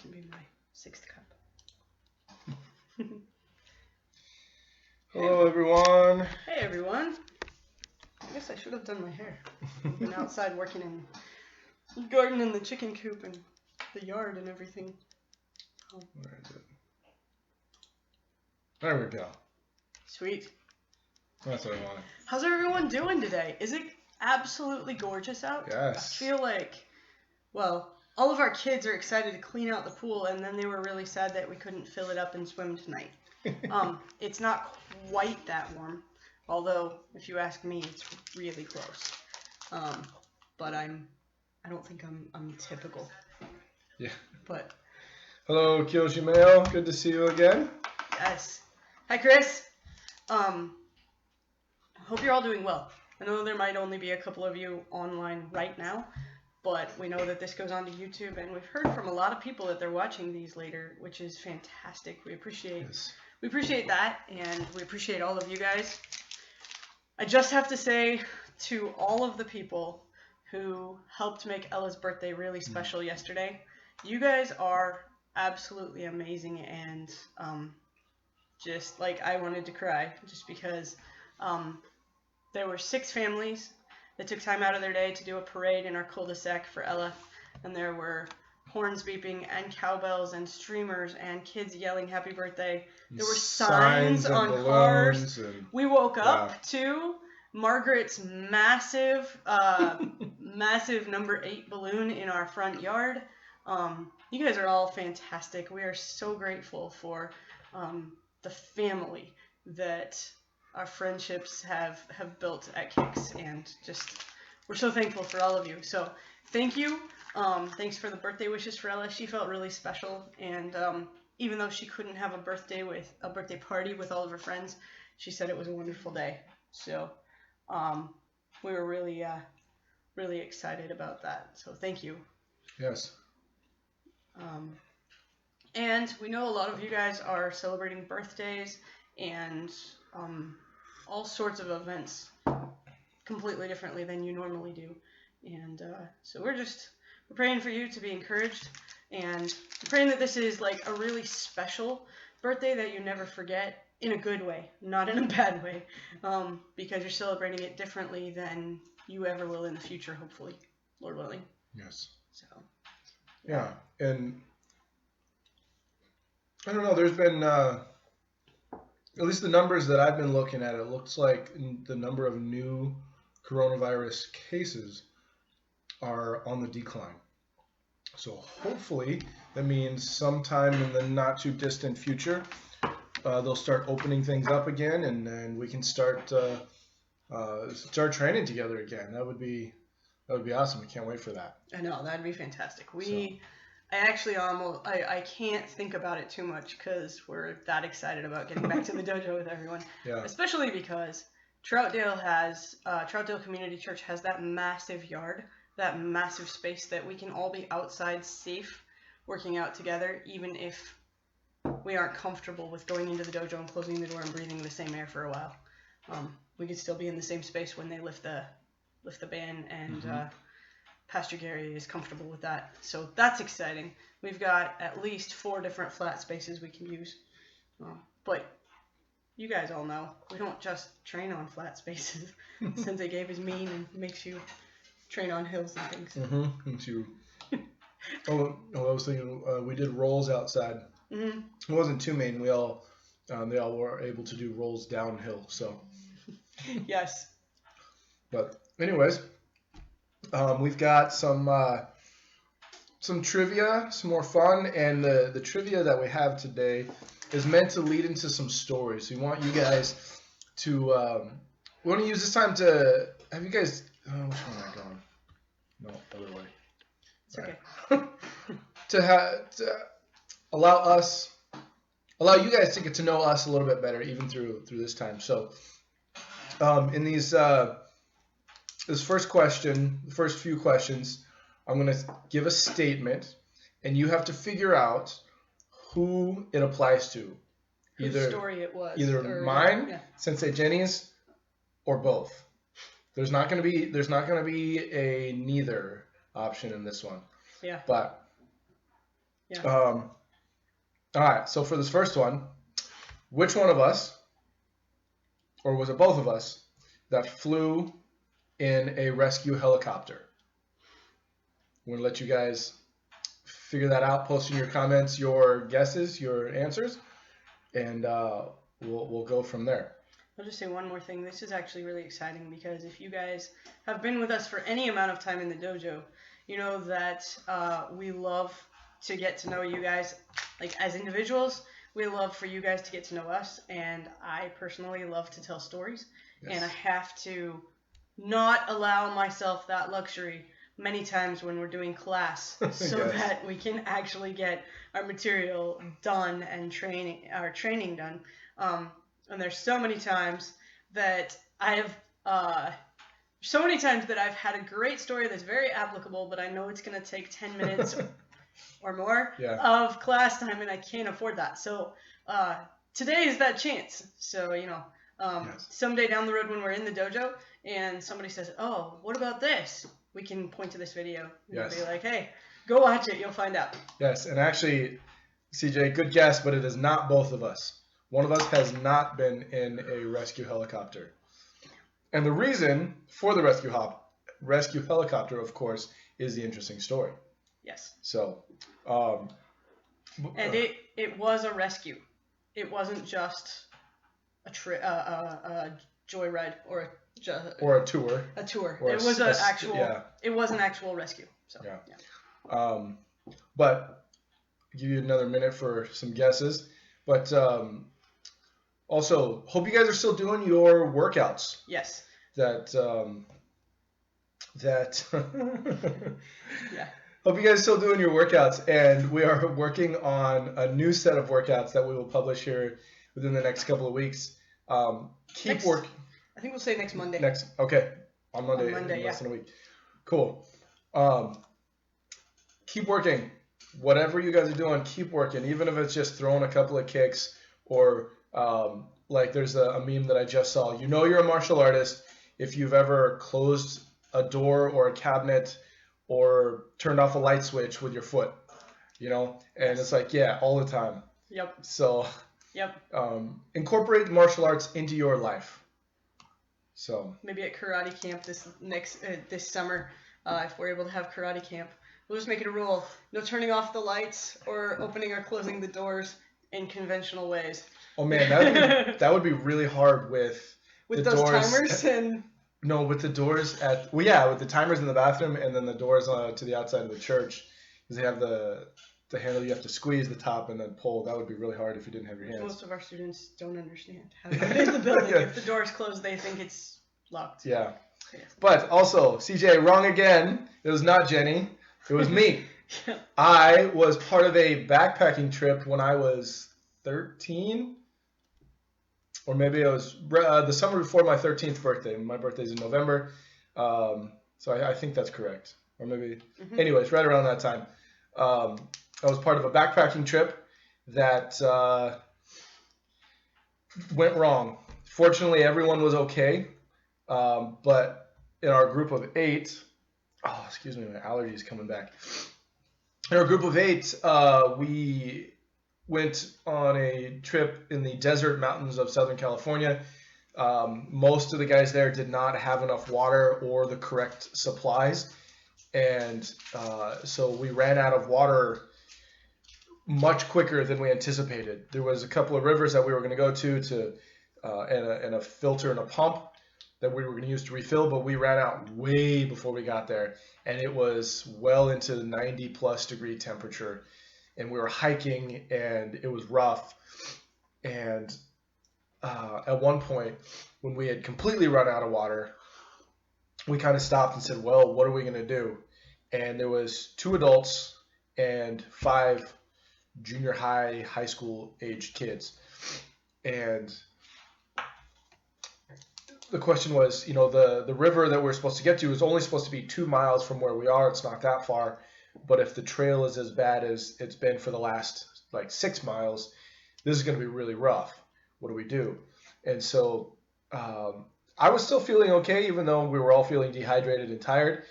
can be my 6th cup. Hello, everyone. Hey, everyone. I guess I should have done my hair. I've been outside working in the garden and the chicken coop and the yard and everything. Where is it? There we go. Sweet. That's what I wanted. How's everyone doing today? Is it absolutely gorgeous out? Yes. I feel like, well, all of our kids are excited to clean out the pool, and then they were really sad that we couldn't fill it up and swim tonight. It's not quite that warm, although if you ask me, it's really close. But I don't think I'm typical. Yeah. But hello, Kyoshi Mail. Good to see you again. yes. Hi, Chris. Hope you're all doing well. I know there might only be a couple of you online right now, but we know that this goes on to YouTube, and we've heard from a lot of people that they're watching these later, which is fantastic. We appreciate that, and we appreciate all of you guys. I just have to say to all of the people who helped make Ella's birthday really special yesterday, you guys are absolutely amazing, and just like I wanted to cry just because there were 6 families that took time out of their day to do a parade in our cul-de-sac for Ella, and there were horns beeping and cowbells and streamers and kids yelling happy birthday. There were signs on cars. We woke up to Margaret's massive massive number 8 balloon in our front yard. You guys are all fantastic. We are so grateful for the family that our friendships have built at Kicks, and just we're so thankful for all of you. So thank you. Thanks for the birthday wishes for Ella. She felt really special, and even though she couldn't have a birthday party with all of her friends, she said it was a wonderful day. So we were really really excited about that. So thank you. Yes. And we know a lot of you guys are celebrating birthdays and all sorts of events completely differently than you normally do. And so we're praying for you to be encouraged, and praying that this is like a really special birthday that you never forget in a good way, not in a bad way, because you're celebrating it differently than you ever will in the future, hopefully, Lord willing. Yes. So. Yeah, and I don't know, there's been, at least the numbers that I've been looking at, it looks like the number of new coronavirus cases are on the decline. So hopefully that means sometime in the not too distant future, they'll start opening things up again, and then we can start training together again. That would be awesome. I can't wait for that. I know, that'd be fantastic. I actually I can't think about it too much because we're that excited about getting back to the dojo with everyone. Yeah. Especially because Troutdale Community Church has that massive yard, that massive space that we can all be outside safe, working out together, even if we aren't comfortable with going into the dojo and closing the door and breathing the same air for a while. We could still be in the same space when they lift the ban, and Pastor Gary is comfortable with that. So that's exciting. We've got at least 4 different flat spaces we can use. But you guys all know, we don't just train on flat spaces. Sensei Gabe is mean and makes you train on hills and things. I was thinking, we did rolls outside. It wasn't too mean. They all were able to do rolls downhill. So yes. But anyways, we've got some trivia, some more fun, and the trivia that we have today is meant to lead into some stories. We want you guys to we want to use this time to have you guys. Which way am I going? No, other way. It's okay. to allow you guys to get to know us a little bit better, even through this time. So, in these this first question, the first few questions, I'm going to give a statement, and you have to figure out who it applies to. Whose story it was. Either mine, Sensei Jenny's, or both. There's not going to be a neither option in this one. Yeah. But Yeah. All right. So for this first one, which one of us, or was it both of us, that flew in a rescue helicopter? I'm going to let you guys figure that out. Post in your comments your guesses, your answers, and we'll go from there. I'll just say one more thing. This is actually really exciting because if you guys have been with us for any amount of time in the dojo, you know that we love to get to know you guys, like as individuals. We love for you guys to get to know us, and I personally love to tell stories, and I have to not allow myself that luxury many times when we're doing class so that we can actually get our material done and our training done. And there's so many times that I've had a great story that's very applicable, but I know it's going to take 10 minutes or more of class time, and I can't afford that. So today is that chance. So, someday down the road when we're in the dojo and somebody says, oh, what about this? We can point to this video and be like, hey, go watch it. You'll find out. Yes, and actually, CJ, good guess, but it is not both of us. One of us has not been in a rescue helicopter. And the reason for the rescue helicopter, of course, is the interesting story. Yes. So. And it was a rescue. It wasn't just a joyride or a tour. A tour. It was It was an actual rescue. So. Yeah. But I'll give you another minute for some guesses. But also, hope you guys are still doing your workouts. Yes. That. Yeah. Hope you guys are still doing your workouts, and we are working on a new set of workouts that we will publish here within the next couple of weeks. Keep working. I think we'll say next Monday. On Monday, in less than a week. Cool. Keep working. Whatever you guys are doing, keep working. Even if it's just throwing a couple of kicks, or like there's a meme that I just saw. You know you're a martial artist if you've ever closed a door or a cabinet or turned off a light switch with your foot, and it's like, all the time. Yep. So, incorporate martial arts into your life. So maybe at karate camp this summer, if we're able to have karate camp, we'll just make it a rule: no turning off the lights or opening or closing the doors in conventional ways. Oh man, that would be really hard with the those doors timers and. No, with the doors with the timers in the bathroom and then the doors to the outside of the church, because they have the handle you have to squeeze the top and then pull. That would be really hard if you didn't have your hands. Most of our students don't understand how to get in the building. If the door's closed, they think it's locked. Yeah. But also, CJ, wrong again. It was not Jenny. It was me. I was part of a backpacking trip when I was 13. Or maybe it was the summer before my 13th birthday. My birthday's in November. So I think that's correct. Or maybe, anyways, right around that time. I was part of a backpacking trip that went wrong. Fortunately, everyone was okay. But in our group of 8, excuse me, my allergy is coming back. In our group of 8, we went on a trip in the desert mountains of Southern California. Most of the guys there did not have enough water or the correct supplies. And so we ran out of water much quicker than we anticipated. There was a couple of rivers that we were going to go to and a filter and a pump that we were going to use to refill, but we ran out way before we got there. And it was well into the 90+ degree temperature. And we were hiking, and it was rough. And at one point, when we had completely run out of water, we kind of stopped and said, well, what are we going to do? And there was 2 adults and 5 junior high school aged kids. And the question was, the river that we're supposed to get to is only supposed to be 2 miles from where we are. It's not that far. But if the trail is as bad as it's been for the last 6 miles, this is going to be really rough. What do we do? And so I was still feeling okay, even though we were all feeling dehydrated and tired.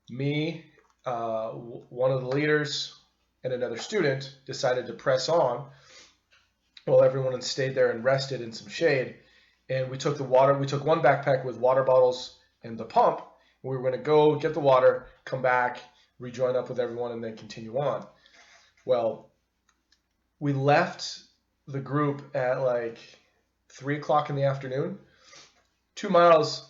Me, one of the leaders, and another student decided to press on while everyone had stayed there and rested in some shade. And we took one backpack with water bottles and the pump. And we were going to go get the water, come back, rejoin up with everyone, and then continue on. Well, we left the group at like 3 o'clock in the afternoon. 2 miles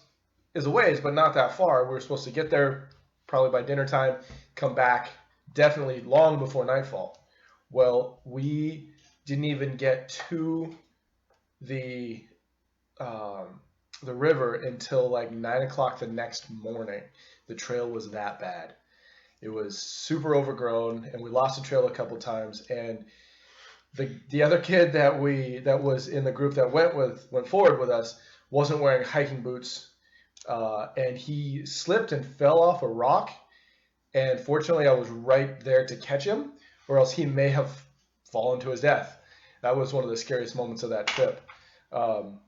is a ways, but not that far. We were supposed to get there probably by dinner time, come back definitely long before nightfall. Well, we didn't even get to the river until like 9 o'clock the next morning. The trail was that bad. It was super overgrown, and we lost the trail a couple times. And the other kid that was in the group that went forward with us wasn't wearing hiking boots, and he slipped and fell off a rock. And fortunately, I was right there to catch him, or else he may have fallen to his death. That was one of the scariest moments of that trip. So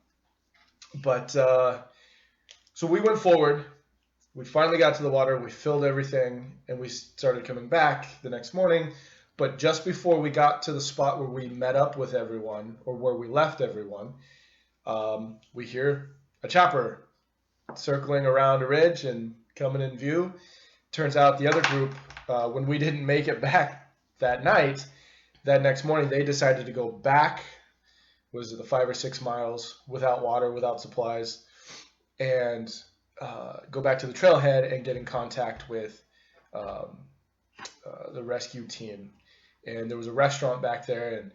we went forward. We finally got to the water. We filled everything, and we started coming back the next morning. But just before we got to the spot where we met up with everyone, or where we left everyone, we hear a chopper circling around a ridge and coming in view. Turns out the other group, when we didn't make it back that night, that next morning they decided to go back, was it the 5 or 6 miles without water, without supplies, and go back to the trailhead and get in contact with the rescue team. And there was a restaurant back there, and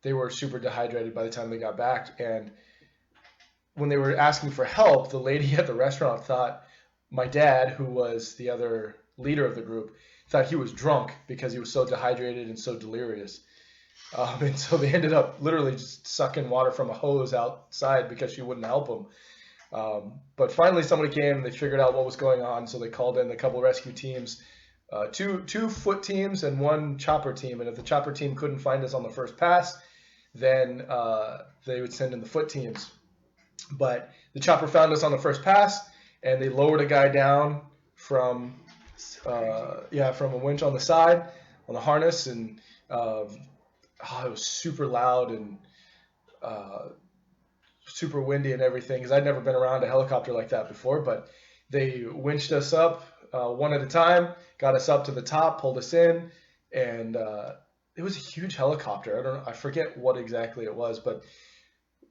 they were super dehydrated by the time they got back. And when they were asking for help, the lady at the restaurant thought my dad, who was the other leader of the group, thought he was drunk because he was so dehydrated and so delirious. And so they ended up literally just sucking water from a hose outside because she wouldn't help them. But finally somebody came and they figured out what was going on. So they called in a couple rescue teams, two foot teams and one chopper team. And if the chopper team couldn't find us on the first pass, then they would send in the foot teams. But the chopper found us on the first pass, and they lowered a guy down from a winch on the side on the harness, and it was super loud and super windy and everything, because I'd never been around a helicopter like that before. But they winched us up one at a time, got us up to the top, pulled us in, and it was a huge helicopter. I forget what exactly it was, but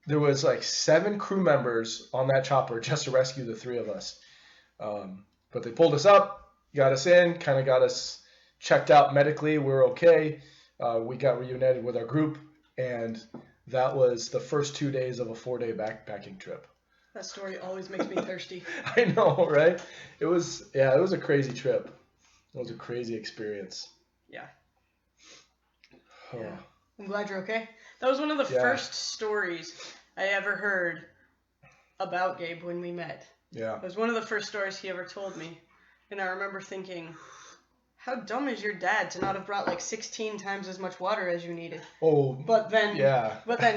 there was like 7 crew members on that chopper just to rescue the 3 of us. But they pulled us up, got us in, kind of got us checked out medically. We were okay. We got reunited with our group, and that was the first 2 days of a 4-day backpacking trip. That story always makes me thirsty. I know, right? It was a crazy trip. It was a crazy experience. Yeah. Oh. Yeah. I'm glad you're okay. That was one of the first stories I ever heard about Gabe when we met. Yeah. It was one of the first stories he ever told me. And I remember thinking, how dumb is your dad to not have brought like 16 times as much water as you needed? Oh, but then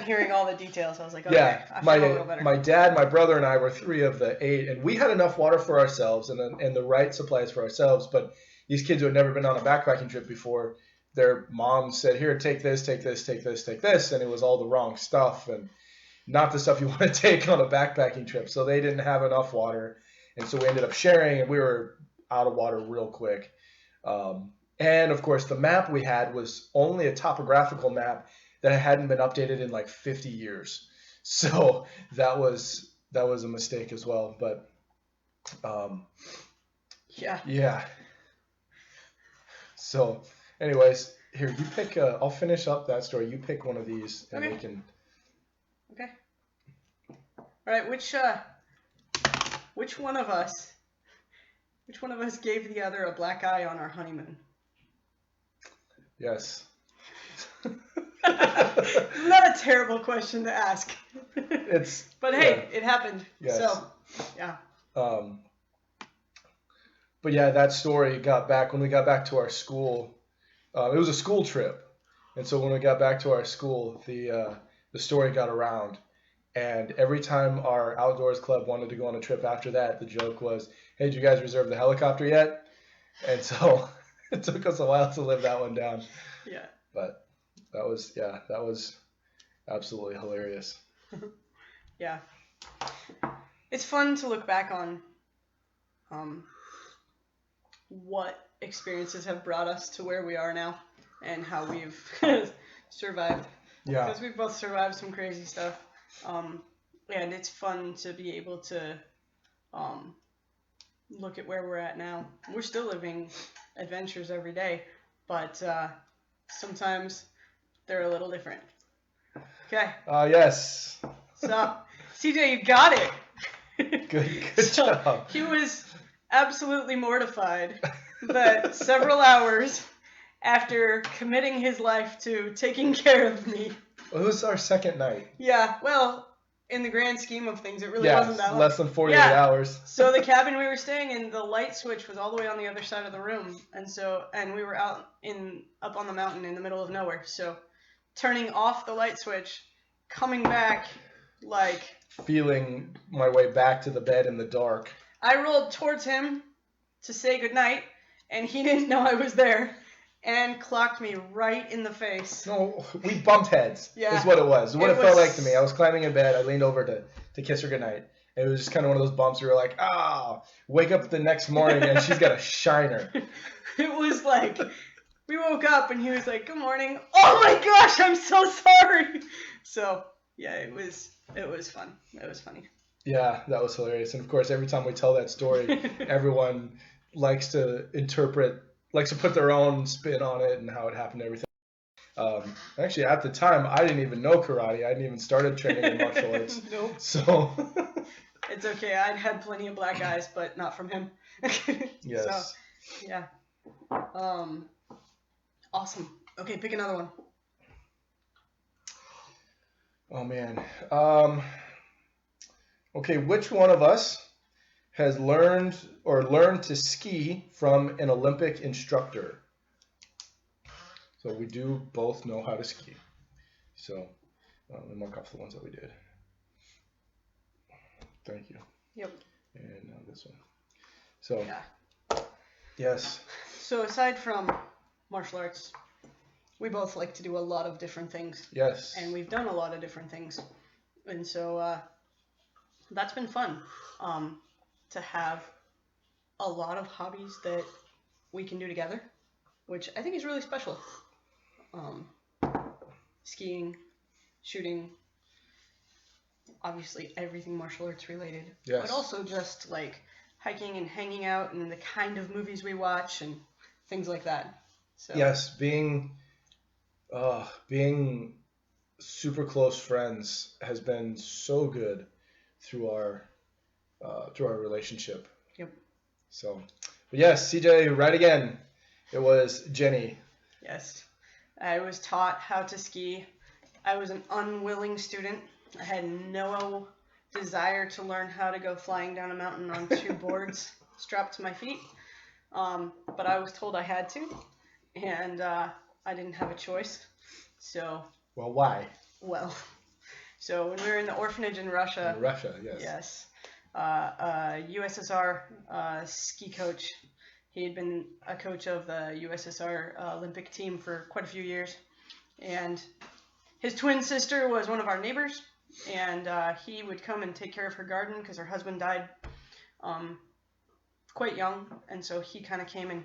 hearing all the details, I was like, okay, I feel a little better. My dad, my brother, and I were 3 of the 8, and we had enough water for ourselves and the right supplies for ourselves. But these kids who had never been on a backpacking trip before, their mom said, here, take this, take this, take this, take this. And it was all the wrong stuff and not the stuff you want to take on a backpacking trip. So they didn't have enough water. And so we ended up sharing, and we were out of water real quick. And of course, the map we had was only a topographical map that hadn't been updated in like 50 years. So that was a mistake as well. But yeah. So anyways, here, you pick, I'll finish up that story. You pick one of these, and we can... Okay. All right, which one of us gave the other a black eye on our honeymoon? Yes. Not a terrible question to ask. But hey, it happened. Yes. So, yeah. But yeah, that story when we got back to our school. It was a school trip, and so when we got back to our school, the story got around, and every time our outdoors club wanted to go on a trip after that, the joke was, "Hey, did you guys reserve the helicopter yet?" And so It took us a while to live that one down. Yeah. But that was absolutely hilarious. Yeah. It's fun to look back on what experiences have brought us to where we are now and how we've survived. Yeah. Because we've both survived some crazy stuff. And it's fun to be able to look at where we're at now. We're still living adventures every day, but sometimes they're a little different. Okay. Yes. So, CJ, you got it. Good job. He was absolutely mortified that several hours after committing his life to taking care of me. Well, it was our second night. Yeah, well, in the grand scheme of things, it really wasn't that long. Less than 48 hours. So the cabin we were staying in, the light switch was all the way on the other side of the room, and we were up on the mountain in the middle of nowhere. So turning off the light switch, coming back, feeling my way back to the bed in the dark. I rolled towards him to say goodnight, and he didn't know I was there, and clocked me right in the face. No, we bumped heads. Yeah. Is what it was. What it felt like to me. I was climbing in bed. I leaned over to kiss her goodnight. And it was just kind of one of those bumps where you're like, wake up the next morning and she's got a shiner. It was like, we woke up and he was like, good morning. Oh my gosh, I'm so sorry. So, yeah, it was fun. It was funny. Yeah, that was hilarious. And of course, every time we tell that story, everyone likes to put their own spin on it and how it happened and everything. Actually, at the time, I didn't even know karate. I hadn't even started training in martial arts. Nope. So it's okay. I'd had plenty of black eyes, but not from him. Yes. So, yeah. Awesome. Okay, pick another one. Oh man. Okay, which one of us has learned to ski from an Olympic instructor? So we do both know how to ski. So let me mark off the ones that we did. Thank you. Yep. And now this one. So yeah. Yes. So aside from martial arts, we both like to do a lot of different things. Yes. And we've done a lot of different things. And so that's been fun to have a lot of hobbies that we can do together, which I think is really special. Skiing, shooting, obviously everything martial arts related. Yes. But also just like hiking and hanging out and the kind of movies we watch and things like that. So. Yes, being super close friends has been so good through our relationship. Yep. So, but yes, CJ, right again. It was Jenny. Yes. I was taught how to ski. I was an unwilling student. I had no desire to learn how to go flying down a mountain on two boards strapped to my feet. But I was told I had to, and I didn't have a choice. So. Well, why? Well, so when we were in the orphanage in Russia. In Russia, yes. Yes. USSR ski coach. He had been a coach of the USSR Olympic team for quite a few years. And his twin sister was one of our neighbors. And he would come and take care of her garden because her husband died quite young. And so he kind of came and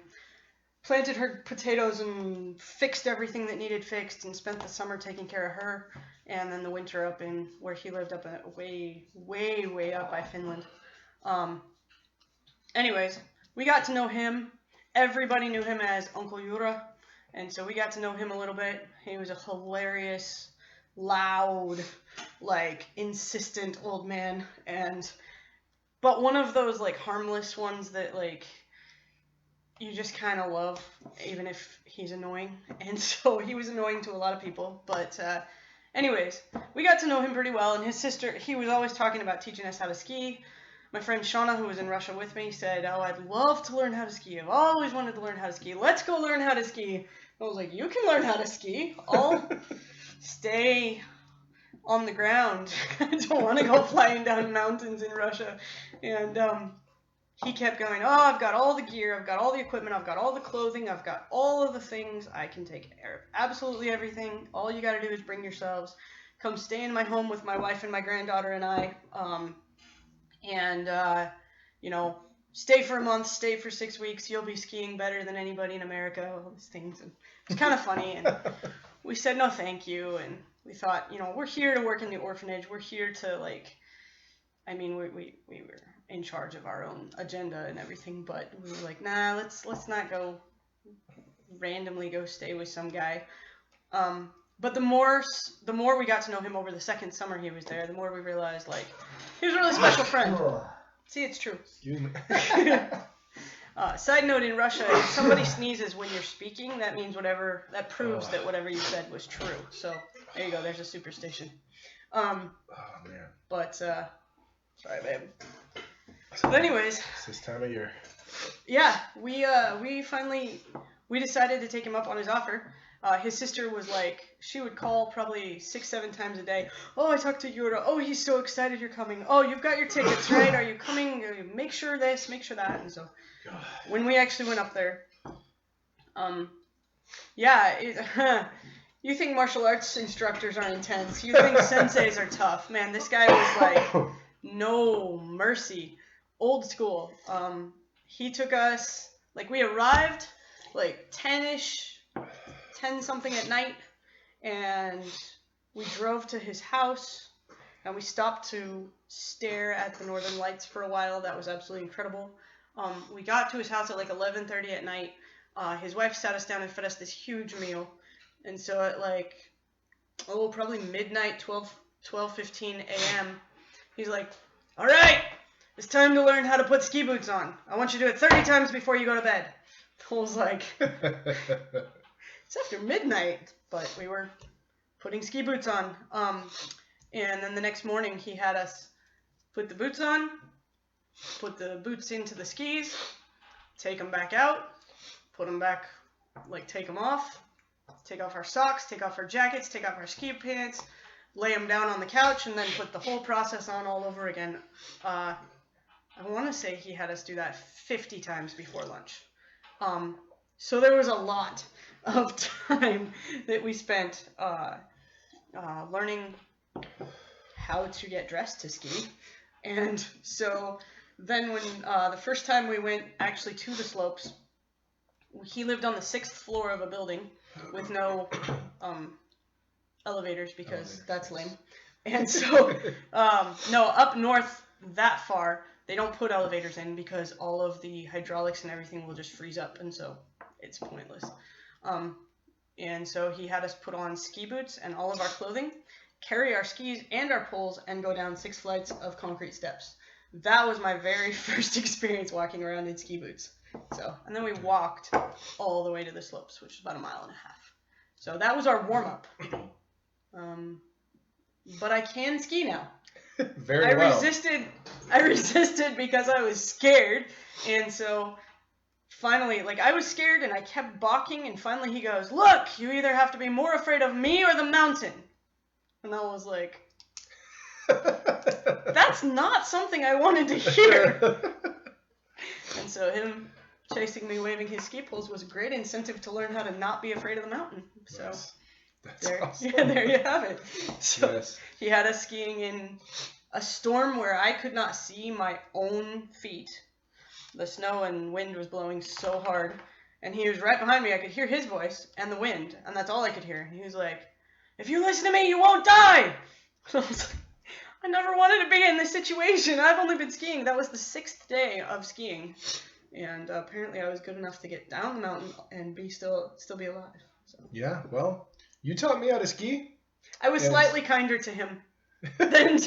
planted her potatoes and fixed everything that needed fixed and spent the summer taking care of her. And then the winter up in where he lived up way, way, way up by Finland. Anyways, we got to know him. Everybody knew him as Uncle Yura. And so we got to know him a little bit. He was a hilarious, loud, insistent old man. But one of those, harmless ones that, you just kind of love, even if he's annoying. And so he was annoying to a lot of people. But anyways, we got to know him pretty well. And his sister, he was always talking about teaching us how to ski. My friend Shauna, who was in Russia with me, said, "Oh, I'd love to learn how to ski. I've always wanted to learn how to ski. Let's go learn how to ski." I was like, "You can learn how to ski. I'll stay on the ground. I don't want to go flying down mountains in Russia." And he kept going, oh, I've got all the gear, I've got all the equipment, I've got all the clothing, I've got all of the things. I can take care of absolutely everything. All you got to do is bring yourselves. Come stay in my home with my wife and my granddaughter and I. You know, stay for a month, stay for 6 weeks. You'll be skiing better than anybody in America. All these things. And it's kind of funny. And we said no thank you. And we thought, you know, we're here to work in the orphanage. We're here to, like, I mean, we were in charge of our own agenda and everything, but we were like, nah, let's not go randomly go stay with some guy. But the more we got to know him over the second summer he was there, the more we realized, like, he was a really special friend. See, it's true. Excuse me. Side note, in Russia, if somebody sneezes when you're speaking, that means that proves that whatever you said was true. So, there you go, there's a superstition. Oh, man. But, sorry, babe. But anyways. It's this time of year. Yeah, we decided to take him up on his offer. His sister was like, she would call probably 6-7 times a day. Oh, I talked to Yura. Oh, he's so excited you're coming. Oh, you've got your tickets, right? Are you coming? Make sure this, make sure that. And so when we actually went up there, you think martial arts instructors are intense. You think senseis are tough. Man, this guy was like, no mercy. Old school. He took us, like, we arrived like 10 something at night, and we drove to his house, and we stopped to stare at the northern lights for a while. That was absolutely incredible. We got to his house at like 11:30 at night. His wife sat us down and fed us this huge meal, and so at like probably midnight, 12:15 a.m. he's like, all right, it's time to learn how to put ski boots on. I want you to do it 30 times before you go to bed. I was like, it's after midnight, but we were putting ski boots on. And then the next morning he had us put the boots on, put the boots into the skis, take them back out, put them back, like take them off, take off our socks, take off our jackets, take off our ski pants, lay them down on the couch, and then put the whole process on all over again. I want to say he had us do that 50 times before lunch. So there was a lot of time that we spent learning how to get dressed to ski. And so then when the first time we went actually to the slopes, he lived on the 6th floor of a building with no elevators because that's lame. And so, no, up north that far, they don't put elevators in because all of the hydraulics and everything will just freeze up, and so it's pointless. And so he had us put on ski boots and all of our clothing, carry our skis and our poles, and go down 6 flights of concrete steps. That was my very first experience walking around in ski boots. So, and then we walked all the way to the slopes, which is about 1.5 miles. So that was our warm-up. But I can ski now. Very well. I resisted because I was scared, and so finally, like, I was scared and I kept balking, and finally he goes, look, you either have to be more afraid of me or the mountain. And I was like, that's not something I wanted to hear. And so him chasing me, waving his ski poles was a great incentive to learn how to not be afraid of the mountain. So Nice. That's there, awesome. yeah, there you have it. So Yes. he had us skiing in a storm where I could not see my own feet. The snow and wind was blowing so hard, and he was right behind me. I could hear his voice and the wind, and that's all I could hear. And he was like, if you listen to me, you won't die. And I was like, I never wanted to be in this situation. I've only been skiing. That was the 6th day of skiing, and apparently I was good enough to get down the mountain and be still be alive. So. Yeah, well, you taught me how to ski. I was Yes. slightly kinder to him than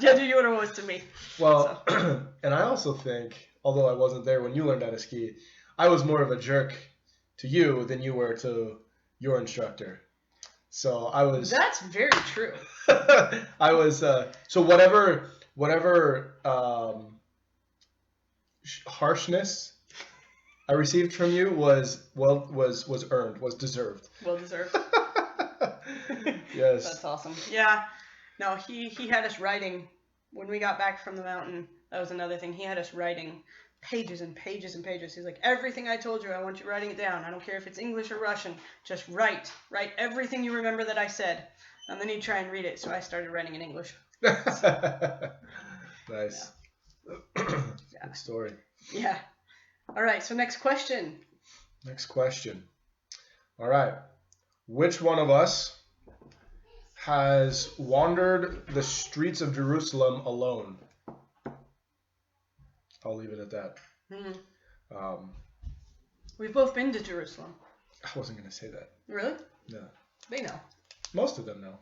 Yura was to me. Well, and I also think, although I wasn't there when you learned how to ski, I was more of a jerk to you than you were to your instructor. So I was. That's very true. I was. So whatever harshness I received from you was earned, was deserved. Well deserved. Yes. That's awesome. Yeah. No, he had us riding when we got back from the mountain. That was another thing. He had us riding pages and pages and pages. He's like, everything I told you, I want you writing it down. I don't care if it's English or Russian. Just write everything you remember that I said. And then he'd try and read it, so I started writing in English. Nice. Good story. Yeah. All right, so next question. All right. Which one of us has wandered the streets of Jerusalem alone? I'll leave it at that. We've both been to Jerusalem. I wasn't going to say that. Really? No. They know. Most of them know.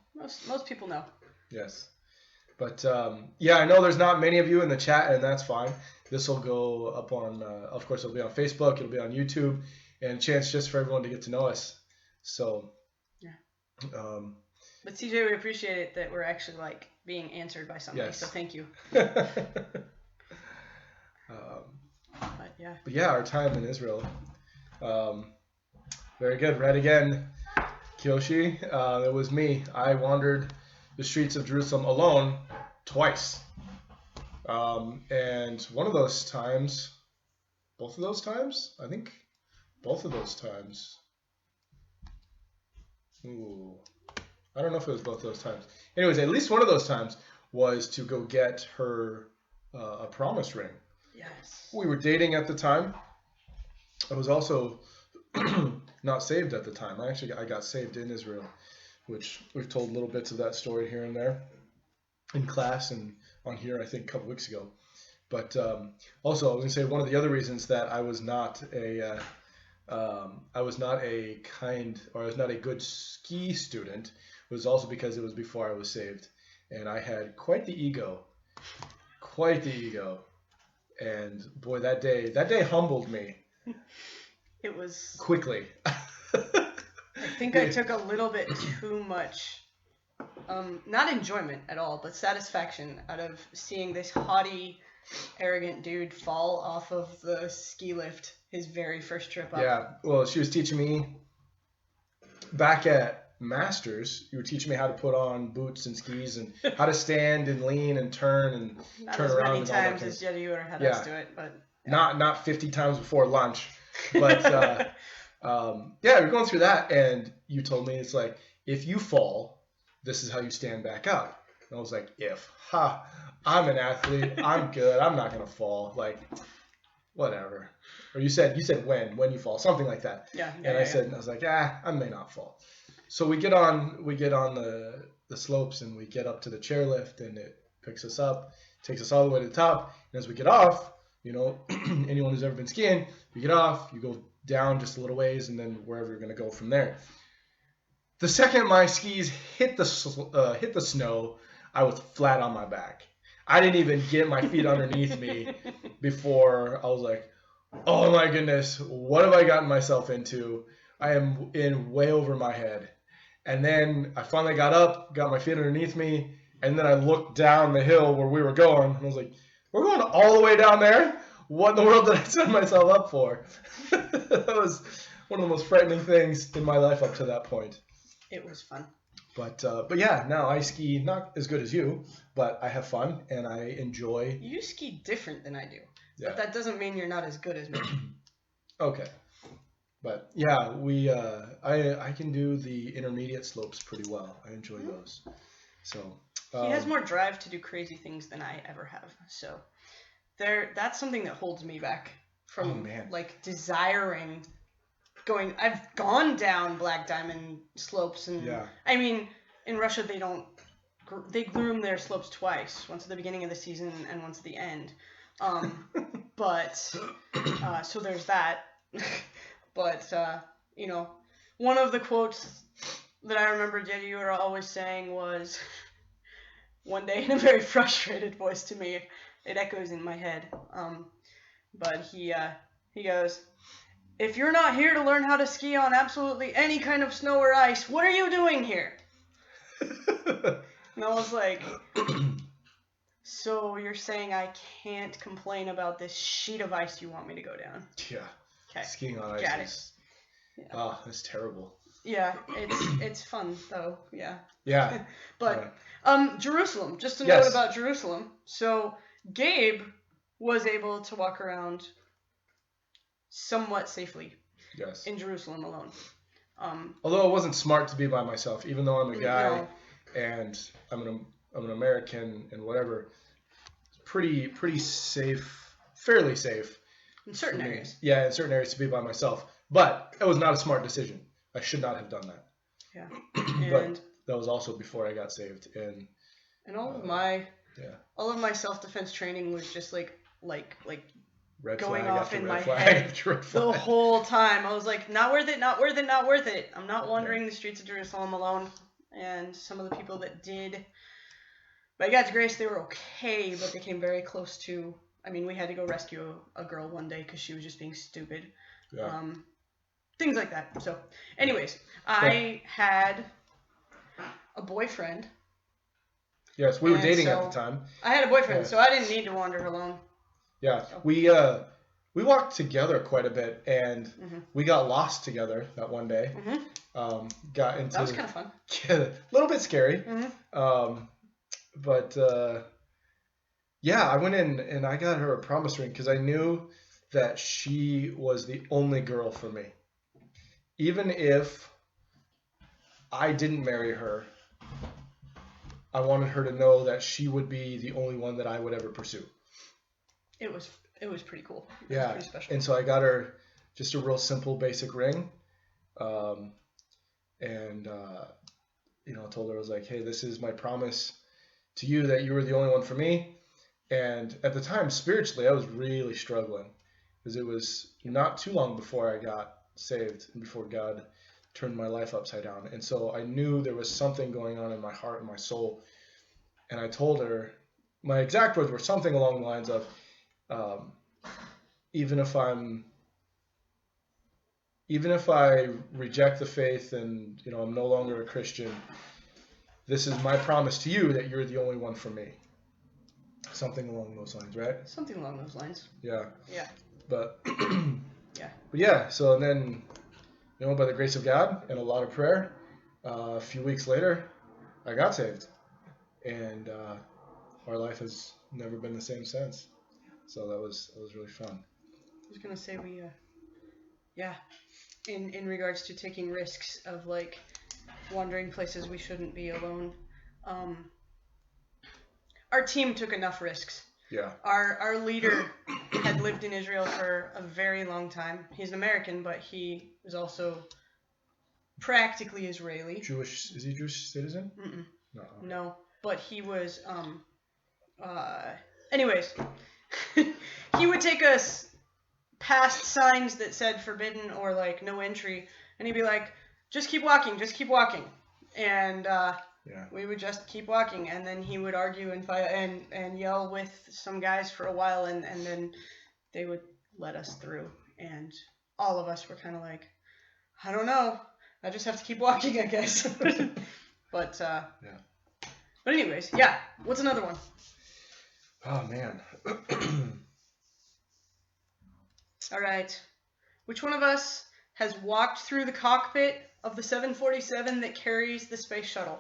Most people know. Yes. But, yeah, I know there's not many of you in the chat, and that's fine. This will go up on, of course, it'll be on Facebook, it'll be on YouTube, and a chance just for everyone to get to know us. So, yeah. But CJ, we appreciate it that we're actually, like, being answered by somebody, yes. So thank you. But yeah, our time in Israel. Very good. Right again, Kiyoshi. It was me. I wandered the streets of Jerusalem alone twice. And one of those times, both of those times? I think both of those times. Ooh. I don't know if it was both those times. Anyways, at least one of those times was to go get her a promise ring. Yes. We were dating at the time. I was also not saved at the time. I got saved in Israel, which we've told little bits of that story here and there in class and on here, I think, a couple weeks ago. But also, I was going to say one of the other reasons that I was not a good ski student was also because it was before I was saved, and I had quite the ego. And boy, that day humbled me. It was quickly. I think I took a little bit too much, not enjoyment at all, but satisfaction out of seeing this haughty, arrogant dude fall off of the ski lift his very first trip up. Yeah, well, she was teaching me back at Masters. You were teaching me how to put on boots and skis and how to stand and lean and turn and not turn as around. Many times as Jetty Yoder had us do it, but yeah. Not 50 times before lunch, but yeah, we're going through that, and you told me it's like if you fall, this is how you stand back up. And I was like, I'm an athlete, I'm good, I'm not gonna fall, like whatever. Or you said when you fall, something like that. Yeah. And I was like, I may not fall. So we get on the slopes and we get up to the chairlift and it picks us up, takes us all the way to the top. And as we get off, anyone who's ever been skiing, you get off, you go down just a little ways, and then wherever you're gonna go from there. The second my skis hit the snow, I was flat on my back. I didn't even get my feet underneath me before I was like, oh my goodness, what have I gotten myself into? I am in way over my head. And then I finally got up, got my feet underneath me, and then I looked down the hill where we were going, and I was like, we're going all the way down there? What in the world did I set myself up for? That was one of the most frightening things in my life up to that point. It was fun. But yeah, now I ski not as good as you, but I have fun and I enjoy. You ski different than I do, yeah. But that doesn't mean you're not as good as me. Okay, but yeah, I can do the intermediate slopes pretty well. I enjoy those. So he has more drive to do crazy things than I ever have. So that's something that holds me back from like desiring. I've gone down Black Diamond slopes, and I mean, in Russia they groom their slopes twice, once at the beginning of the season and once at the end. But so there's that. But one of the quotes that I remember Jetty Yoder always saying was, one day in a very frustrated voice to me, it echoes in my head. But he goes, if you're not here to learn how to ski on absolutely any kind of snow or ice, what are you doing here? And I was like, so you're saying I can't complain about this sheet of ice you want me to go down? Yeah. Okay. Skiing on ice it's terrible. Yeah, it's fun though. Yeah. Yeah. But Jerusalem, just a note about Jerusalem. So Gabe was able to walk around somewhat safely Yes. in Jerusalem alone. Although it wasn't smart to be by myself, even though I'm a guy No. and I'm an American and whatever. Pretty safe, fairly safe. In certain for me. areas. Yeah, in certain areas to be by myself. But it was not a smart decision. I should not have done that. Yeah. But And that was also before I got saved. And all of my yeah. all of my self-defense training was just like Red going flag off after in red my flag head after red the flag. whole time. I was like, not worth it, not worth it, not worth it. I'm not wandering the streets of Jerusalem alone. And some of the people that did, by God's grace, they were okay, but they came very close to. I mean, we had to go rescue a girl one day because she was just being stupid. Yeah. Things like that. So, anyways, I had a boyfriend. Yes, we were And dating so- at the time. I had a boyfriend, Yeah. so I didn't need to wander alone. Yeah, So- we walked together quite a bit, and Mhm. we got lost together that one day. Mhm. Got into That was kind of fun. a little bit scary. Mhm. But yeah, I went in and I got her a promise ring because I knew that she was the only girl for me. Even if I didn't marry her, I wanted her to know that she would be the only one that I would ever pursue. It was pretty cool. It Yeah, was pretty special. and so I got her just a real simple, basic ring, and I told her, I was like, hey, this is my promise to you that you were the only one for me. And at the time, spiritually, I was really struggling because it was not too long before I got saved and before God turned my life upside down. And so I knew there was something going on in my heart and my soul. And I told her, my exact words were something along the lines of, even if I reject the faith and I'm no longer a Christian, this is my promise to you that you're the only one for me. Something along those lines, right? Something along those lines. Yeah. Yeah. But Yeah. But yeah, so then by the grace of God and a lot of prayer, a few weeks later, I got saved, and our life has never been the same since. So that was really fun. I was gonna say we, in regards to taking risks of like wandering places we shouldn't be alone, our team took enough risks. Yeah. Our leader had lived in Israel for a very long time. He's an American, but he was also practically Israeli. Jewish? Is he a Jewish citizen? Mm-mm. No. No, but he was. Anyways, he would take us past signs that said forbidden or like no entry, and he'd be like, "Just keep walking, just keep walking," and Yeah. we would just keep walking, and then he would argue and fight and yell with some guys for a while, and then they would let us through, and all of us were kind of like, I don't know, I just have to keep walking, I guess. But Yeah. But anyways, yeah. What's another one? Oh man. All right. Which one of us has walked through the cockpit of the 747 that carries the space shuttle?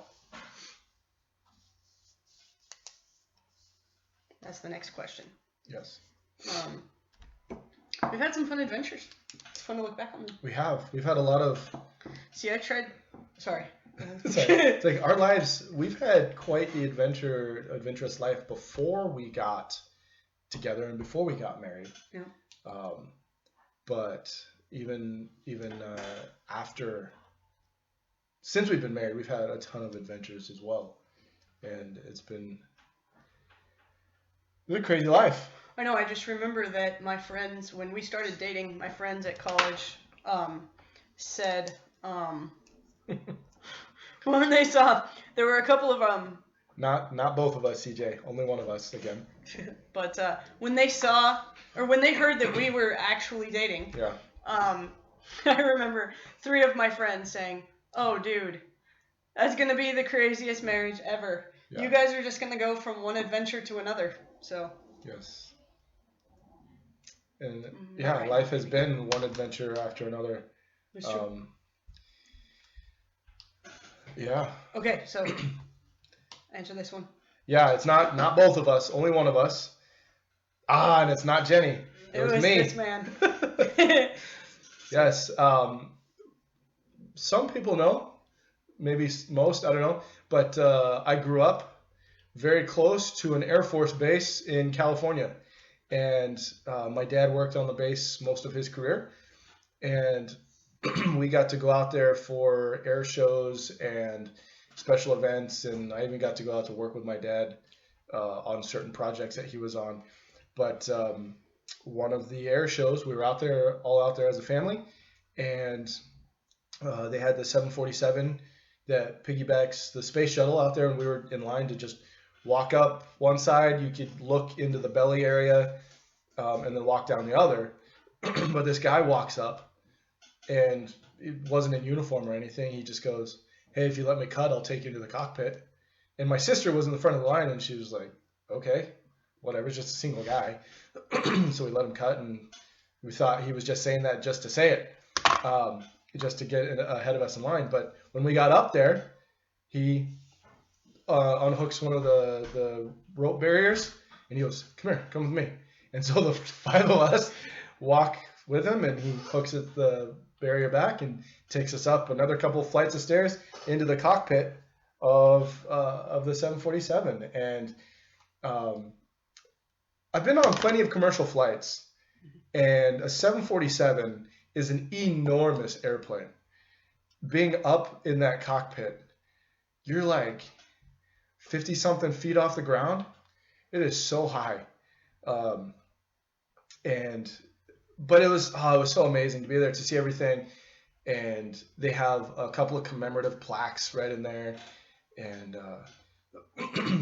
That's the next question. Yes. We've had some fun adventures. It's fun to look back on them. We have. We've had a lot of. See, I tried. Sorry. It's like our lives. We've had quite the adventurous life before we got together and before we got married. Yeah. But even after, since we've been married, we've had a ton of adventures as well, and it's been a crazy life. I know. I just remember that my friends, when we started dating, my friends at college, said, when they saw, there were a couple of Not both of us, CJ. Only one of us again. but when they saw, or when they heard that we were actually dating, Yeah. I remember 3 of my friends saying, "Oh, dude, that's gonna be the craziest marriage ever. Yeah. You guys are just gonna go from one adventure to another." So. Yes. And yeah, Right. life has been one adventure after another. It's true. Yeah. Okay, so answer this one. Yeah, it's not both of us, only one of us. And it's not Jenny. It was me. this man. Yes. Some people know, maybe most, I don't know. But I grew up very close to an Air Force base in California. And my dad worked on the base most of his career. And we got to go out there for air shows and special events. And I even got to go out to work with my dad on certain projects that he was on. But one of the air shows, we were all out there as a family. And they had the 747 that piggybacks the space shuttle out there, and we were in line to just walk up one side. You could look into the belly area and then walk down the other. But this guy walks up, and it wasn't in uniform or anything. He just goes, "Hey, if you let me cut, I'll take you into the cockpit." And my sister was in the front of the line, and she was like, "Okay, whatever, it's just a single guy." So we let him cut, and we thought he was just saying that just to say it. Just to get ahead of us in line. But when we got up there, he unhooks one of the rope barriers, and he goes, "Come here, come with me." And so the 5 of us walk with him, and he hooks the barrier back and takes us up another couple of flights of stairs into the cockpit of the 747. And I've been on plenty of commercial flights, and a 747 is an enormous airplane. Being up in that cockpit, you're like 50-something feet off the ground. It is so high. But it was so amazing to be there, to see everything. And they have a couple of commemorative plaques right in there. And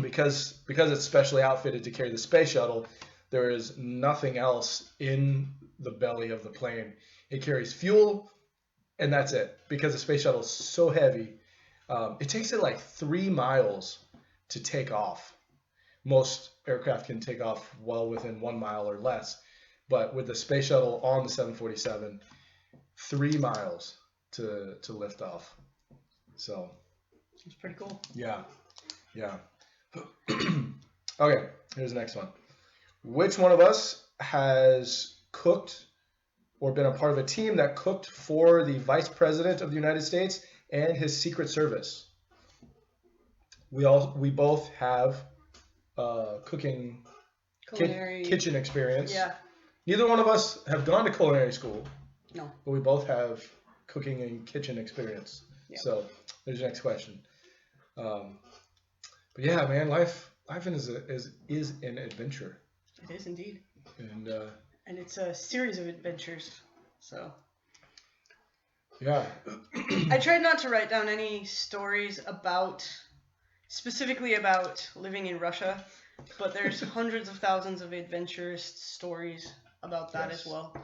because it's specially outfitted to carry the space shuttle, there is nothing else in the belly of the plane. It carries fuel, and that's it. Because the space shuttle is so heavy, it takes it like 3 miles to take off. Most aircraft can take off well within 1 mile or less. But with the space shuttle on the 747, 3 miles to lift off. So it's pretty cool. Yeah. Okay, here's the next one. Which one of us has cooked or been a part of a team that cooked for the Vice President of the United States and his Secret Service? We both have cooking kitchen experience. Yeah. Neither one of us have gone to culinary school. No. But we both have cooking and kitchen experience. Yeah. So there's your next question. But yeah, man, life is an adventure. It is indeed. And it's a series of adventures. So yeah. I tried not to write down any stories specifically about living in Russia, but there's hundreds of thousands of adventurous stories about that as well.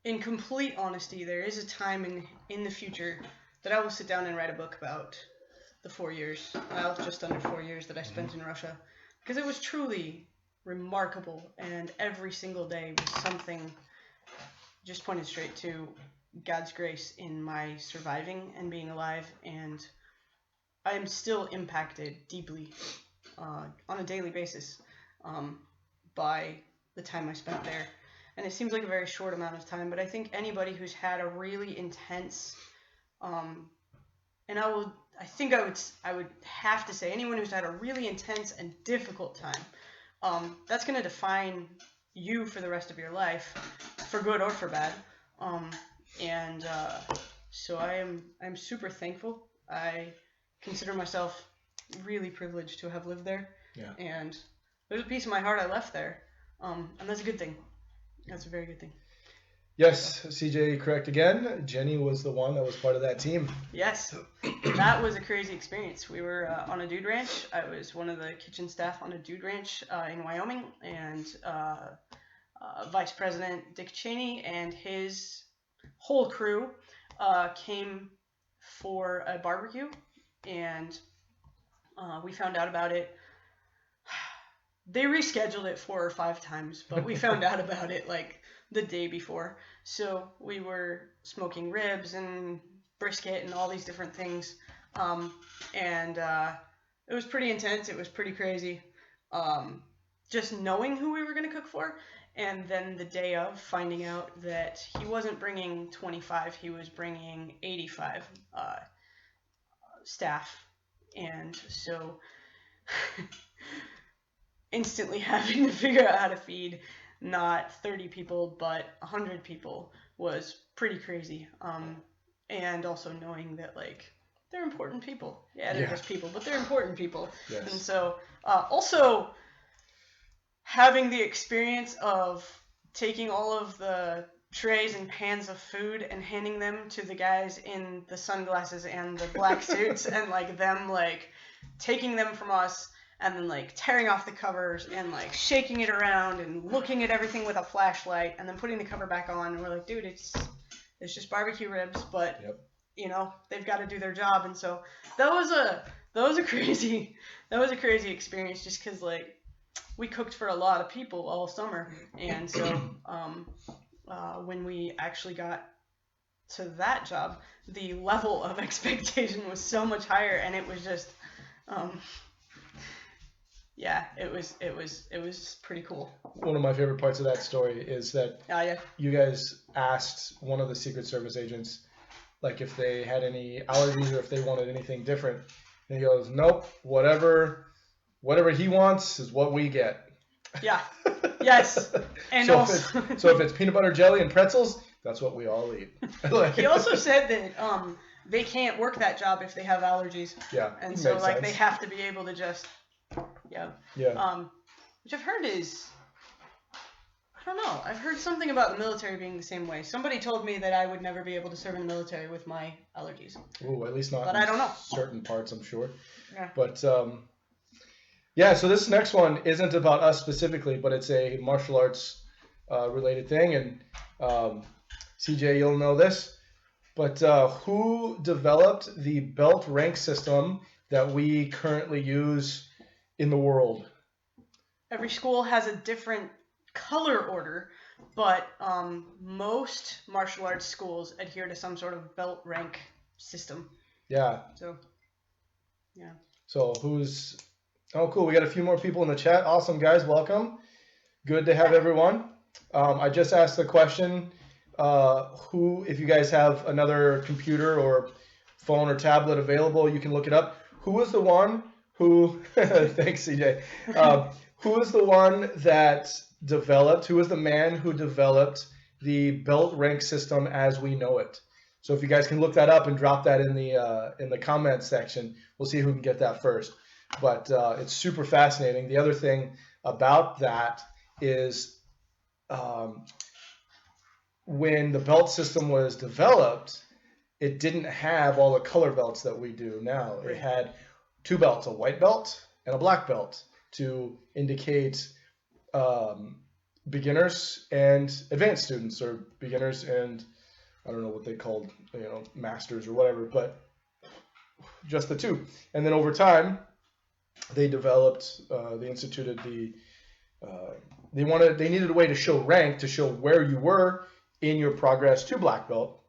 In complete honesty, there is a time in the future that I will sit down and write a book about the 4 years, just under 4 years that I spent in Russia, because it was truly remarkable, and every single day was something just pointed straight to God's grace in my surviving and being alive, and I am still impacted deeply on a daily basis by the time I spent there. And it seems like a very short amount of time, but I think anybody who's had a really intense, and I would have to say anyone who's had a really intense and difficult time, that's going to define you for the rest of your life, for good or for bad. So I'm super thankful. I consider myself really privileged to have lived there. Yeah. And there's a piece of my heart I left there. And that's a good thing. That's a very good thing. Yes, CJ, correct again. Jenny was the one that was part of that team. Yes, that was a crazy experience. We were on a dude ranch. I was one of the kitchen staff on a dude ranch in Wyoming, and Vice President Dick Cheney and his whole crew came for a barbecue, and we found out about it. They rescheduled it 4 or 5 times, but we found out about it like the day before. So we were smoking ribs and brisket and all these different things. And it was pretty intense. It was pretty crazy. just knowing who we were going to cook for, and then the day of finding out that he wasn't bringing 25, he was bringing 85 staff. And so instantly having to figure out how to feed not 30 people but 100 people was pretty crazy. And also knowing that, like, they're important people. Yeah, they're just people, but they're important people. Yes. And so also having the experience of taking all of the trays and pans of food and handing them to the guys in the sunglasses and the black suits and, like, them, like, taking them from us and then, like, tearing off the covers and, like, shaking it around and looking at everything with a flashlight and then putting the cover back on, and we're like, dude, it's just barbecue ribs, but you know, they've got to do their job. And so that was a crazy experience, just because, like, we cooked for a lot of people all summer. And so when we actually got to that job, the level of expectation was so much higher, and it was just it was pretty cool. One of my favorite parts of that story is that you guys asked one of the Secret Service agents, like, if they had any allergies or if they wanted anything different, and he goes, nope, whatever he wants is what we get. Yeah. Yes. And so if it's peanut butter jelly and pretzels, that's what we all eat. He also said that they can't work that job if they have allergies. Yeah. And so, like, they have to be able to just which I've heard is, I don't know, I've heard something about the military being the same way. Somebody told me that I would never be able to serve in the military with my allergies. Ooh, at least not. But I don't know. Certain parts, I'm sure. Yeah. But so this next one isn't about us specifically, but it's a martial arts related thing, and CJ, you'll know this. But who developed the belt rank system that we currently use in the world? Every school has a different color order, but most martial arts schools adhere to some sort of belt rank system. Yeah. So, yeah. So who's... Oh, cool. We got a few more people in the chat. Awesome, guys. Welcome. Good to have everyone. I just asked the question, if you guys have another computer or phone or tablet available, you can look it up. Who was the one who... Thanks, CJ. Who was the one that developed... Who was the man who developed the belt rank system as we know it? So if you guys can look that up and drop that in the comments section, we'll see who can get that first. But it's super fascinating. The other thing about that is when the belt system was developed, it didn't have all the color belts that we do now. It had two belts, a white belt and a black belt, to indicate beginners and advanced students, or beginners and I don't know what they called, masters or whatever, but just the two. And then over time, they developed, they instituted they needed a way to show rank, to show where you were in your progress to black belt,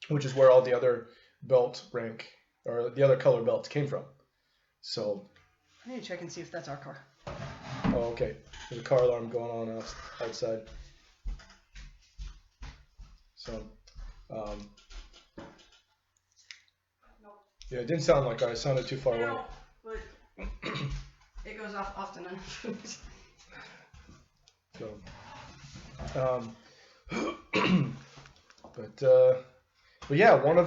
which is where all the other belt rank, or the other color belts came from. So I need to check and see if that's our car. Oh, okay. There's a car alarm going on outside. So, yeah, it didn't sound like ours. It sounded too far away. But it goes off often enough. So, but yeah, one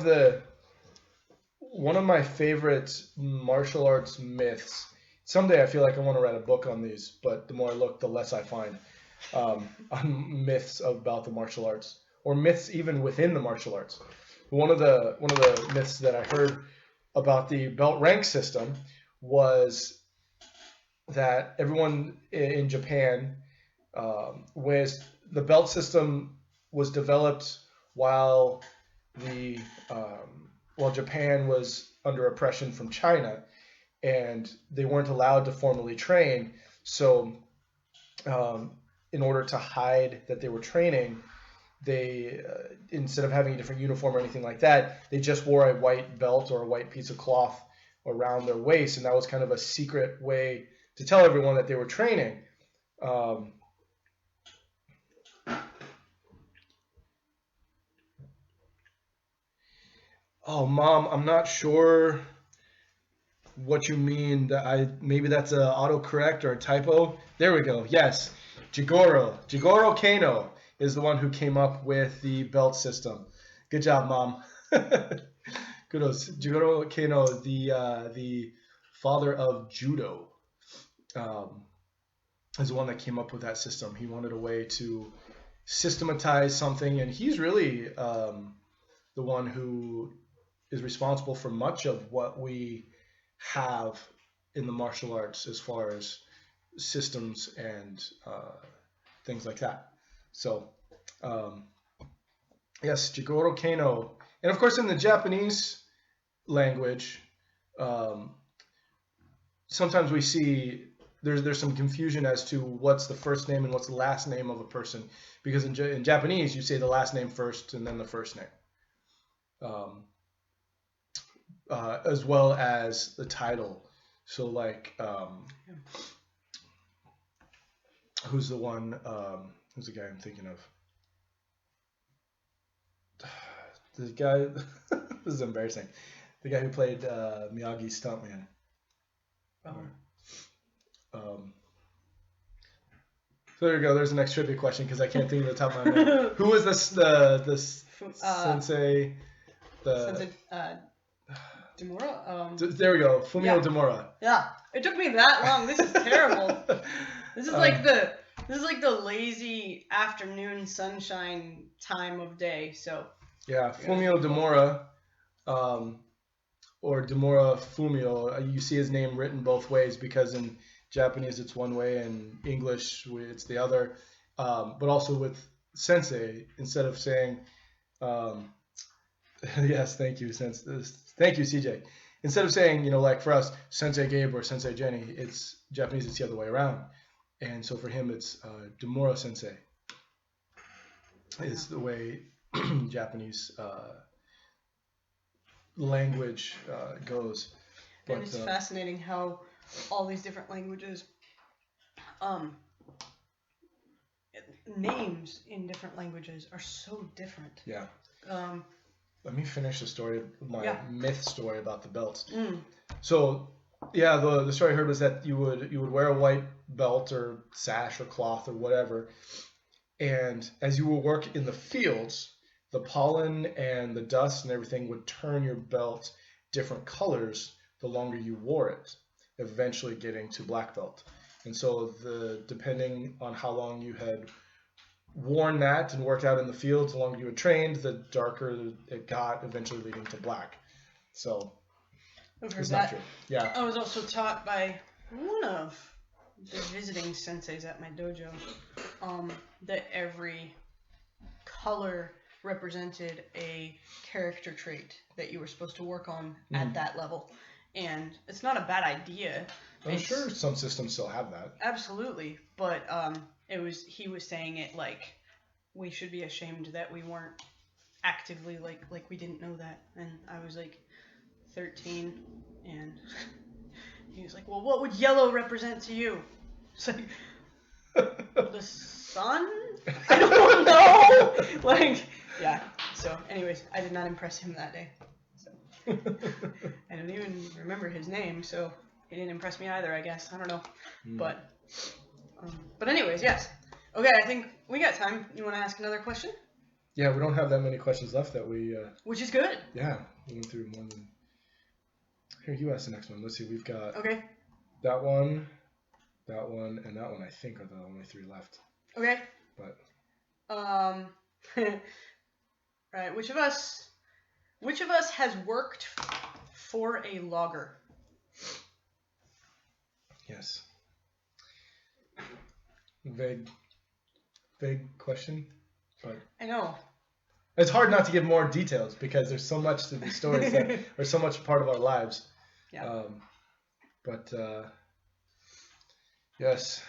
of my favorite martial arts myths. Someday I feel like I want to write a book on these, but the more I look, the less I find on myths about the martial arts, or myths even within the martial arts. One of the myths that I heard about the belt rank system was that everyone in Japan, was the belt system was developed while Japan was under oppression from China, and they weren't allowed to formally train. So in order to hide that they were training, they instead of having a different uniform or anything like that, they just wore a white belt or a white piece of cloth around their waist, and that was kind of a secret way to tell everyone that they were training. Um, oh, Mom, I'm not sure what you mean. Maybe that's a autocorrect or a typo. There we go. Yes, Jigoro Kano is the one who came up with the belt system. Good job, Mom. Kudos. Jigoro Kano, the father of judo, um, is the one that came up with that system. He wanted a way to systematize something, and he's really the one who is responsible for much of what we have in the martial arts as far as systems and things like that. So, um, yes, Jigoro Kano. And of course, in the Japanese language, um, sometimes we see there's some confusion as to what's the first name and what's the last name of a person, because in Japanese you say the last name first and then the first name, um, as well as the title. So like, who's the one? Who's the guy I'm thinking of? The guy. This is embarrassing. The guy who played Miyagi's stuntman. So there you go. There's the next trivia question because I can't think of the top of my head. Who was this? The sensei. Sensei Demura. There we go. Fumio Yeah. Demura. Yeah, it took me that long. This is terrible. This is like the lazy afternoon sunshine time of day. So Yeah, Fumio Demura, or Demura Fumio. You see his name written both ways because in Japanese it's one way and English it's the other. But also with sensei, instead of saying, yes, thank you, thank you, CJ. Instead of saying, like for us, Sensei Gabe or Sensei Jenny, it's Japanese, it's the other way around. And so for him, it's Demura Sensei. Is the way Japanese language goes. And it's fascinating how all these different languages, names in different languages are so different. Yeah. Let me finish the story, myth story about the belts. So, yeah, the story I heard was that you would wear a white belt or sash or cloth or whatever, and as you would work in the fields, the pollen and the dust and everything would turn your belt different colors the longer you wore it, eventually getting to black belt. And so depending on how long you had worn that and worked out in the fields, the longer you had trained, the darker it got, eventually leading to black. So it's not true. Yeah. I was also taught by one of the visiting senseis at my dojo that every color represented a character trait that you were supposed to work on at that level. And it's not a bad idea. I'm sure some systems still have that. Absolutely. But he was saying it like we should be ashamed that we weren't actively like we didn't know that. And I was like 13 and he was like, well, what would yellow represent to you? It's like the sun? I don't know. Like, yeah. So anyways, I did not impress him that day. So I don't even remember his name, so he didn't impress me either, I guess. I don't know. But anyways, yes. Okay, I think we got time. You want to ask another question? Yeah, we don't have that many questions left that we... Which is good. Yeah, we went through more than... Here, you ask the next one. Let's see, we've got... Okay. That one, and that one, I think, are the only three left. Okay. But... Right, which of us has worked for a logger? Yes. Vague question, but I know. It's hard not to give more details because there's so much to these stories that are so much part of our lives. Yeah. But yes.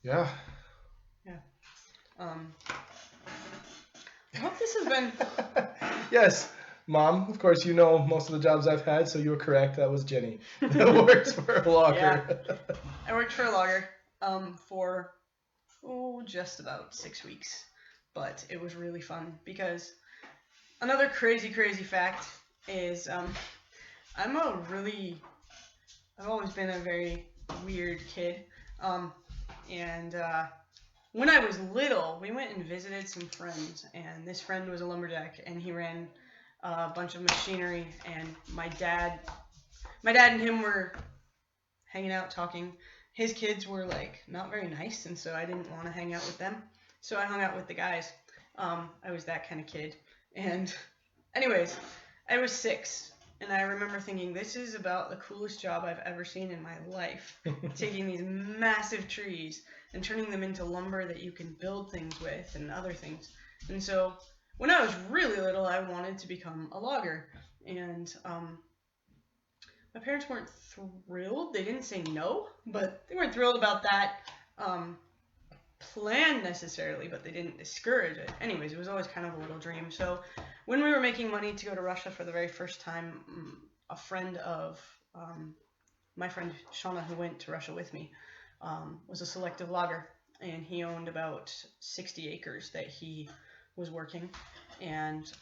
Yeah. Yeah. I hope this has been. Yes. Mom, of course, you know most of the jobs I've had, so you were correct. That was Jenny. That works for a logger. I worked for a logger for just about 6 weeks, but it was really fun because another crazy fact is I've always been a very weird kid, and when I was little, we went and visited some friends, and this friend was a lumberjack, and he ran a bunch of machinery, and my dad and him were hanging out talking. His kids were like not very nice, and so I didn't want to hang out with them, so I hung out with the guys. I was that kind of kid, and anyways, I was 6, and I remember thinking, this is about the coolest job I've ever seen in my life, taking these massive trees and turning them into lumber that you can build things with and other things. And so when I was really little, I wanted to become a logger, and my parents weren't thrilled. They didn't say no, but they weren't thrilled about that plan necessarily, but they didn't discourage it. Anyways, it was always kind of a little dream. So when we were making money to go to Russia for the very first time, a friend of my friend Shauna, who went to Russia with me, was a selective logger, and he owned about 60 acres that he was working, and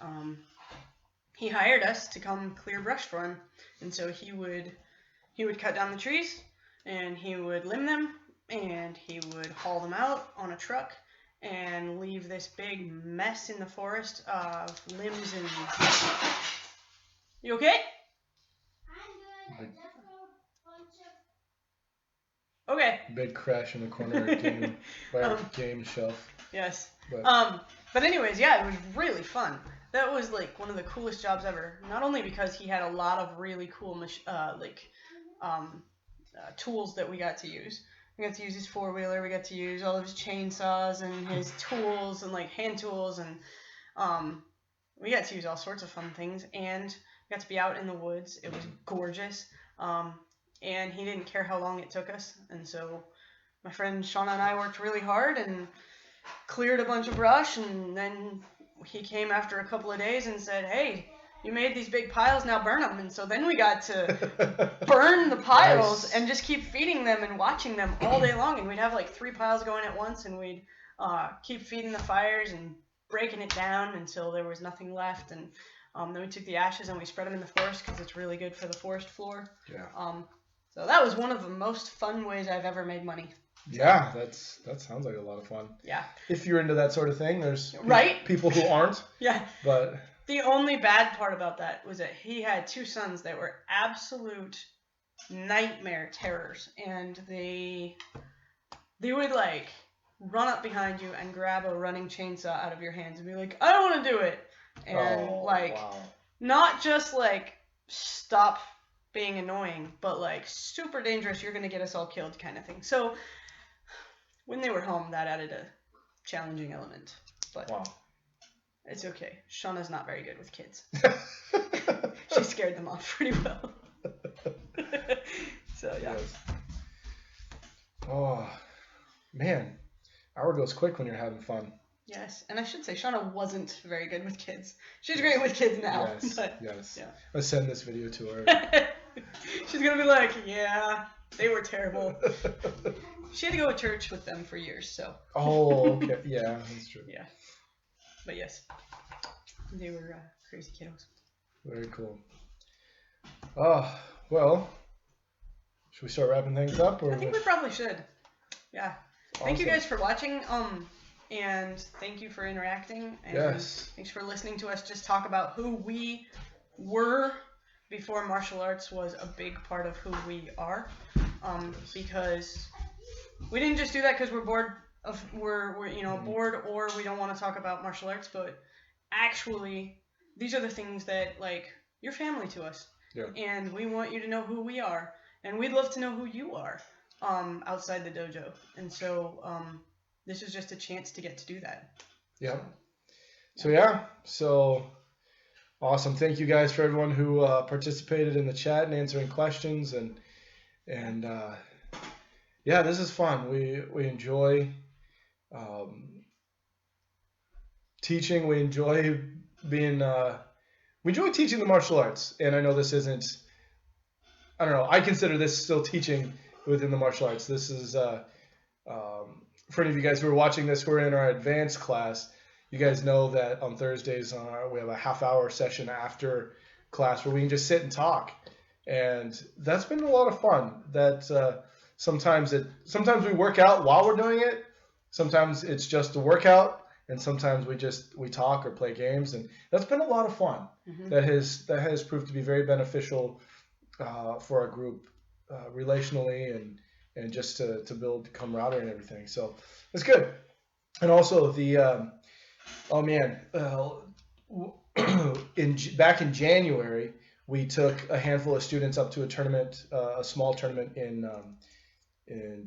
he hired us to come clear brush for him. And so he would cut down the trees, and he would limb them, and he would haul them out on a truck and leave this big mess in the forest of limbs and... You okay? I'm good. Okay. Big crash in the corner by our game shelf. Yes. But anyways, yeah, it was really fun. That was like one of the coolest jobs ever. Not only because he had a lot of really cool tools that we got to use. We got to use his 4-wheeler. We got to use all of his chainsaws and his tools and like hand tools, and we got to use all sorts of fun things. And we got to be out in the woods. It was gorgeous. And he didn't care how long it took us. And so my friend Shauna and I worked really hard and cleared a bunch of brush, and then he came after a couple of days and said, "Hey, you made these big piles, now burn them." And so then we got to burn the piles. Nice. And just keep feeding them and watching them all day long. And we'd have like 3 piles going at once, and we'd keep feeding the fires and breaking it down until there was nothing left. And then we took the ashes and we spread them in the forest because it's really good for the forest floor. Yeah. So that was one of the most fun ways I've ever made money. Yeah, that sounds like a lot of fun. Yeah. If you're into that sort of thing, there's people who aren't. Yeah. But the only bad part about that was that he had 2 sons that were absolute nightmare terrors, and they would like run up behind you and grab a running chainsaw out of your hands and be like, "I don't want to do it," and not just like stop being annoying, but like super dangerous, you're gonna get us all killed kind of thing. So when they were home, that added a challenging element, but it's okay. Shauna's not very good with kids. She scared them off pretty well. So yeah. Yes. Oh man, hour goes quick when you're having fun. Yes, and I should say Shauna wasn't very good with kids. She's great with kids now. Yes, but, yes. Yeah. I'll send this video to her. She's gonna be like, "Yeah, they were terrible." She had to go to church with them for years, so. Oh, okay. Yeah, that's true. Yeah. But yes, they were crazy kiddos. Very cool. Oh, well, should we start wrapping things up? Or I think we probably should. Yeah. Awesome. Thank you guys for watching. And thank you for interacting. And yes. Thanks for listening to us just talk about who we were before martial arts was a big part of who we are. Because we didn't just do that because we're bored bored, or we don't want to talk about martial arts, but actually these are the things that like you're family to us. Yeah. And we want you to know who we are, and we'd love to know who you are outside the dojo. And so this is just a chance to get to do that. Yeah. So awesome. Thank you guys for everyone who participated in the chat and answering questions, and this is fun. We enjoy teaching. We enjoy being we enjoy teaching the martial arts. And I know this isn't, I don't know, I consider this still teaching within the martial arts. This is, for any of you guys who are watching this, we're in our advanced class. You guys know that on Thursdays we have a half-hour session after class where we can just sit and talk. And that's been a lot of fun. That sometimes we work out while we're doing it. Sometimes it's just a workout, and sometimes we talk or play games, and that's been a lot of fun. Mm-hmm. That has proved to be very beneficial for our group relationally and just to build camaraderie and everything. So it's good. And also the back in January, we took a handful of students up to a tournament, a small tournament in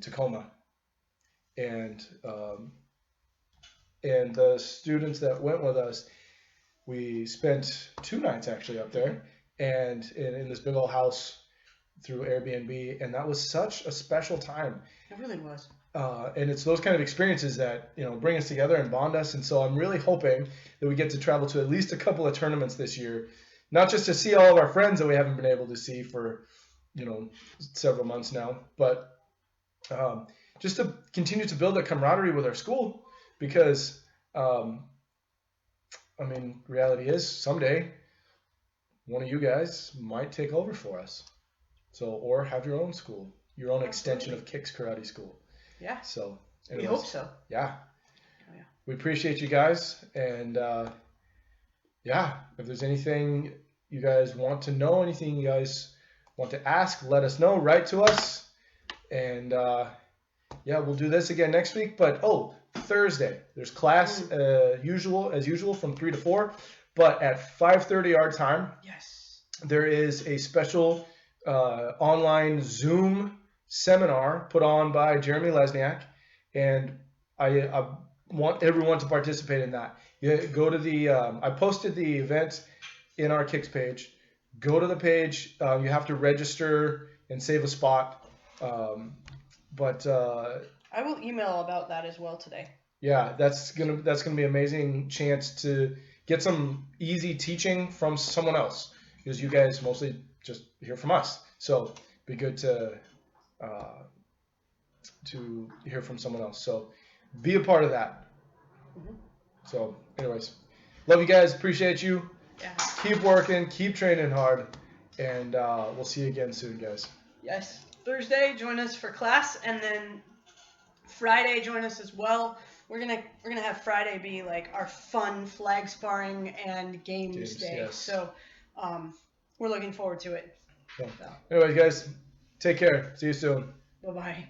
Tacoma, and the students that went with us, we spent 2 nights actually up there, and in this big old house through Airbnb, and that was such a special time. It really was. And it's those kind of experiences that bring us together and bond us. And so I'm really hoping that we get to travel to at least a couple of tournaments this year, not just to see all of our friends that we haven't been able to see for several months now, but just to continue to build a camaraderie with our school, because reality is someday one of you guys might take over for us, or have your own school, your own extension of Kicks Karate School. Yeah. So anyways, we hope so. Yeah. Oh, yeah. We appreciate you guys, and if there's anything you guys want to know, anything you guys want to ask, let us know. Write to us, and we'll do this again next week. But Thursday there's class usual from 3 to 4, but at 5:30 our time. Yes. There is a special online Zoom seminar put on by Jeremy Lesniak, and I want everyone to participate in that. You go to the I posted the event in our Kicks page. Go to the page. You have to register and save a spot. But I will email about that as well today. Yeah, that's gonna be an amazing chance to get some easy teaching from someone else, because you guys mostly just hear from us. So it'd be good to hear from someone else. So be a part of that. Mm-hmm. So anyways, love you guys. Appreciate you. Yeah. Keep working. Keep training hard. And we'll see you again soon, guys. Yes. Thursday, join us for class, and then Friday, join us as well. We're gonna have Friday be like our fun flag sparring and games day. Yes. So we're looking forward to it. So, anyways, guys, take care. See you soon. Bye-bye.